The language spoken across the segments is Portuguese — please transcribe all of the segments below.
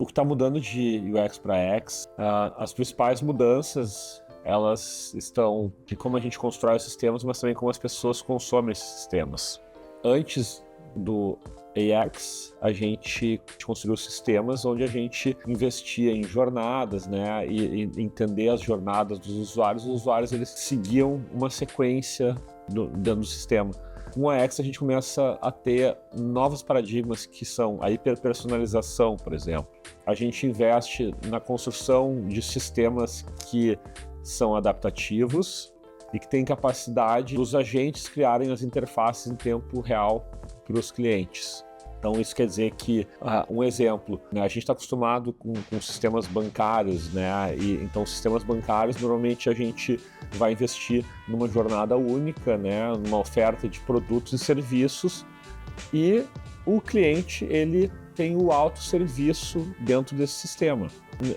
O que está mudando de UX para X, as principais mudanças, elas estão de como a gente constrói os sistemas, mas também como as pessoas consomem esses sistemas. Antes do AX, a gente construiu sistemas onde a gente investia em jornadas, né, e entender as jornadas dos usuários. Os usuários, eles seguiam uma sequência dentro do sistema. Com a AX, a gente começa a ter novos paradigmas que são a hiperpersonalização, por exemplo. A gente investe na construção de sistemas que são adaptativos e que têm capacidade dos agentes criarem as interfaces em tempo real para os clientes. Então isso quer dizer que, um exemplo, né, a gente está acostumado com sistemas bancários, né, e então sistemas bancários normalmente a gente vai investir numa jornada única, né, numa oferta de produtos e serviços, e o cliente ele tem o autosserviço dentro desse sistema.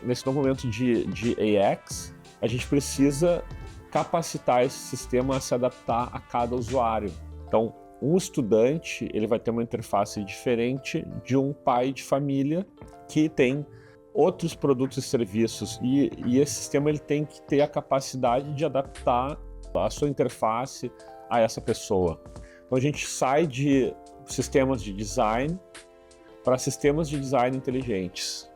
Nesse novo momento de AX, a gente precisa capacitar esse sistema a se adaptar a cada usuário. Então, um estudante ele vai ter uma interface diferente de um pai de família que tem outros produtos e serviços, e esse sistema ele tem que ter a capacidade de adaptar a sua interface a essa pessoa. Então a gente sai de sistemas de design para sistemas de design inteligentes.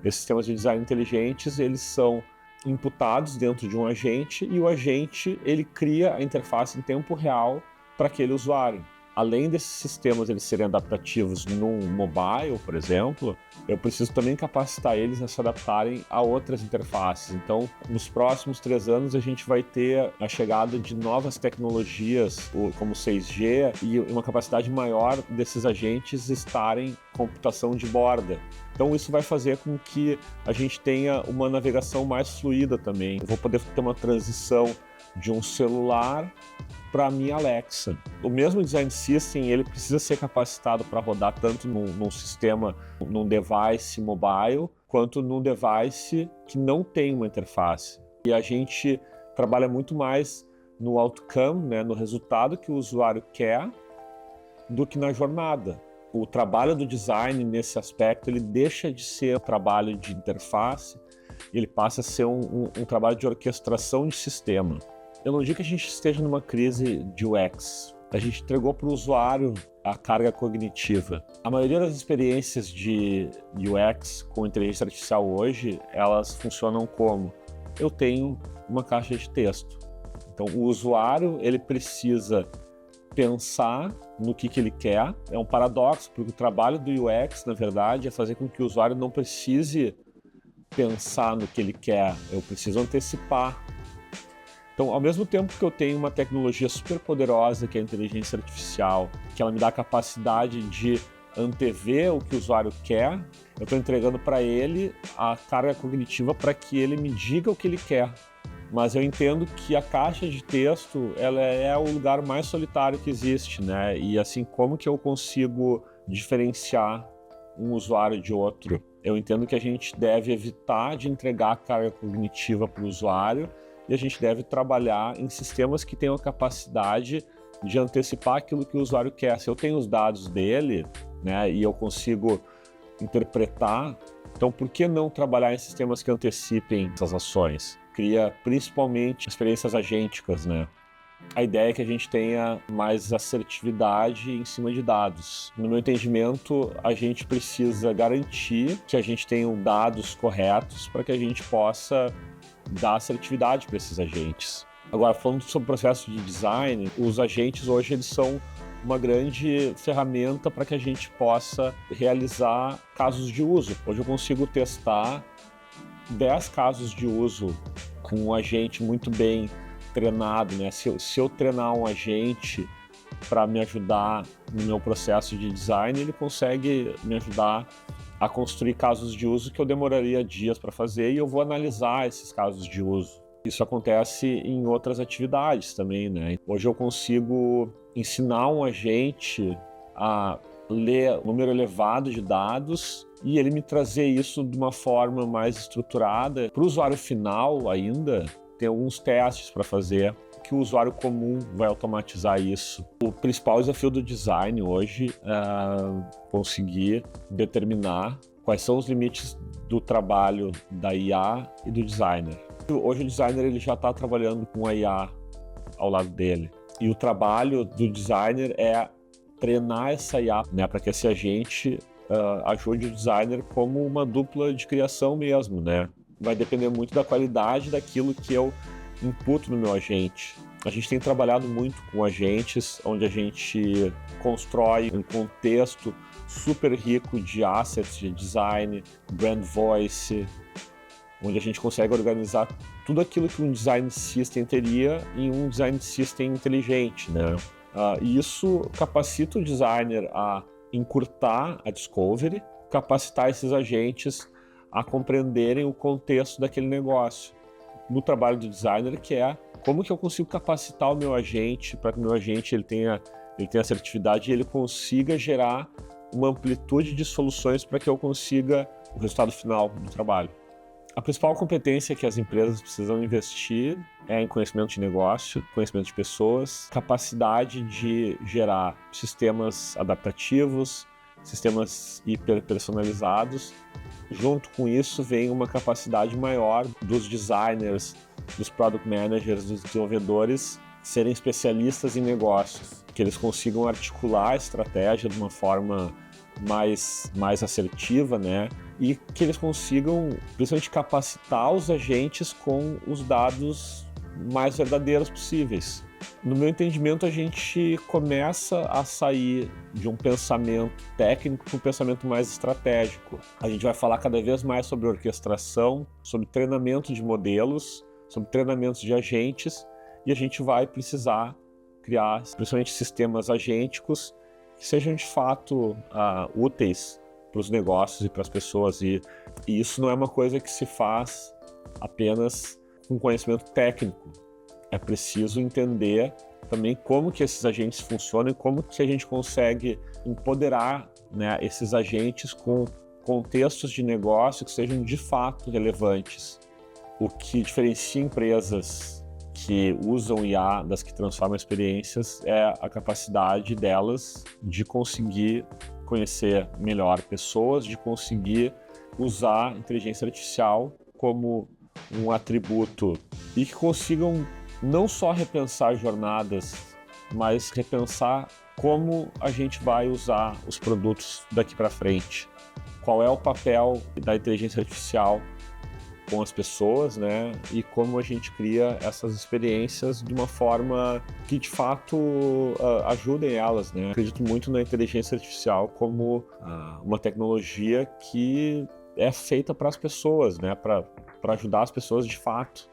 Esses sistemas de design inteligentes eles são imputados dentro de um agente, e o agente ele cria a interface em tempo real para aquele usuário. Além desses sistemas eles serem adaptativos num mobile, por exemplo, eu preciso também capacitar eles a se adaptarem a outras interfaces. Então, nos próximos 3 anos, a gente vai ter a chegada de novas tecnologias, como 6G, e uma capacidade maior desses agentes estarem em computação de borda. Então, isso vai fazer com que a gente tenha uma navegação mais fluida também. Eu vou poder ter uma transição de um celular para a minha Alexa. O mesmo design system ele precisa ser capacitado para rodar tanto num sistema, num device mobile, quanto num device que não tem uma interface. E a gente trabalha muito mais no outcome, né, no resultado que o usuário quer, do que na jornada. O trabalho do design nesse aspecto ele deixa de ser um trabalho de interface, ele passa a ser um trabalho de orquestração de sistema. Eu não digo que a gente esteja numa crise de UX. A gente entregou para o usuário a carga cognitiva. A maioria das experiências de UX com inteligência artificial hoje, elas funcionam como? Eu tenho uma caixa de texto. Então, o usuário ele precisa pensar no que ele quer. É um paradoxo, porque o trabalho do UX, na verdade, é fazer com que o usuário não precise pensar no que ele quer. Eu preciso antecipar. Então, ao mesmo tempo que eu tenho uma tecnologia super poderosa, que é a inteligência artificial, que ela me dá a capacidade de antever o que o usuário quer, eu estou entregando para ele a carga cognitiva para que ele me diga o que ele quer. Mas eu entendo que a caixa de texto ela é o lugar mais solitário que existe, né? E assim, como que eu consigo diferenciar um usuário de outro? Eu entendo que a gente deve evitar de entregar a carga cognitiva para o usuário, e a gente deve trabalhar em sistemas que tenham a capacidade de antecipar aquilo que o usuário quer. Se eu tenho os dados dele, né, e eu consigo interpretar, então por que não trabalhar em sistemas que antecipem essas ações? Cria principalmente experiências agênticas, né? A ideia é que a gente tenha mais assertividade em cima de dados. No meu entendimento, a gente precisa garantir que a gente tenha dados corretos para que a gente possa dar assertividade para esses agentes. Agora, falando sobre o processo de design, os agentes hoje eles são uma grande ferramenta para que a gente possa realizar casos de uso. Hoje eu consigo testar 10 casos de uso com um agente muito bem treinado, né? Se eu treinar um agente para me ajudar no meu processo de design, ele consegue me ajudar a construir casos de uso que eu demoraria dias para fazer, e eu vou analisar esses casos de uso. Isso acontece em outras atividades também, né? Hoje eu consigo ensinar um agente a ler um número elevado de dados e ele me trazer isso de uma forma mais estruturada. Para o usuário final ainda, tem alguns testes para fazer, que o usuário comum vai automatizar isso. O principal desafio do design hoje é conseguir determinar Quais são os limites do trabalho da IA e do designer? Hoje o designer ele já está trabalhando com a IA ao lado dele. E o trabalho do designer é treinar essa IA, né, para que esse agente ajude o designer como uma dupla de criação mesmo, né? Vai depender muito da qualidade daquilo que eu imputo no meu agente. A gente tem trabalhado muito com agentes, onde a gente constrói um contexto super rico de assets, de design, brand voice, onde a gente consegue organizar tudo aquilo que um design system teria em um design system inteligente, né? E isso capacita o designer a encurtar a discovery, capacitar esses agentes a compreenderem o contexto daquele negócio. No trabalho do designer, que é como que eu consigo capacitar o meu agente para que o meu agente ele tenha assertividade e ele consiga gerar uma amplitude de soluções para que eu consiga o resultado final do trabalho. A principal competência que as empresas precisam investir é em conhecimento de negócio, conhecimento de pessoas, capacidade de gerar sistemas adaptativos, sistemas hiperpersonalizados. Junto com isso vem uma capacidade maior dos designers, dos product managers, dos desenvolvedores serem especialistas em negócios, que eles consigam articular a estratégia de uma forma mais assertiva, né? E que eles consigam, principalmente, capacitar os agentes com os dados mais verdadeiros possíveis. No meu entendimento, a gente começa a sair de um pensamento técnico para um pensamento mais estratégico. A gente vai falar cada vez mais sobre orquestração, sobre treinamento de modelos, sobre treinamentos de agentes, e a gente vai precisar criar, principalmente, sistemas agênticos que sejam de fato úteis para os negócios e para as pessoas. E isso não é uma coisa que se faz apenas com conhecimento técnico. É preciso entender também como que esses agentes funcionam e como que a gente consegue empoderar, né, esses agentes com contextos de negócio que sejam de fato relevantes. O que diferencia empresas que usam IA das que transformam experiências é a capacidade delas de conseguir conhecer melhor pessoas, de conseguir usar inteligência artificial como um atributo e que consigam não só repensar jornadas, mas repensar como a gente vai usar os produtos daqui para frente. Qual é o papel da inteligência artificial com as pessoas, né? E como a gente cria essas experiências de uma forma que de fato ajudem elas, né? Acredito muito na inteligência artificial como uma tecnologia que é feita para as pessoas, né? Para ajudar as pessoas de fato.